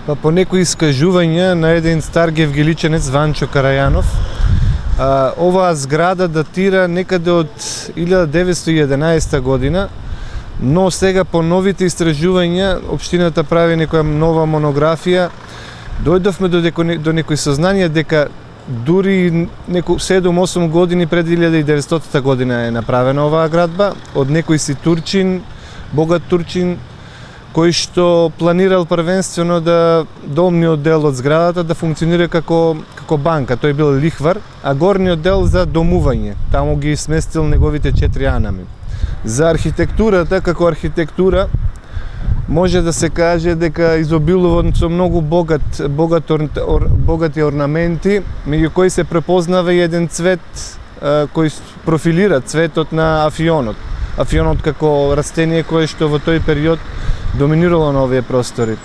Па по некои искажувања на еден стар гевгеличенец Ванчо Карајанов, оваа зграда датира некаде од 1911 година, но сега по новите истражувања општината прави некоја нова монографија. Дојдовме до некои сознание дека дури 7-8 години пред 1900 година е направена оваа градба од некој си турчин, богат турчин, кој што планирал првенствено да долниот дел од зградата да функционира како банка. Тој бил лихвар, а горниот дел за домување. Таму ги сместил неговите 4 анами. За архитектурата, како архитектура, може да се каже дека изобилува со многу богати орнаменти, меѓу кои се препознава и еден цвет кој профилира цветот на афионот. Афионот како растение кое што во тој период доминирало на овие простори.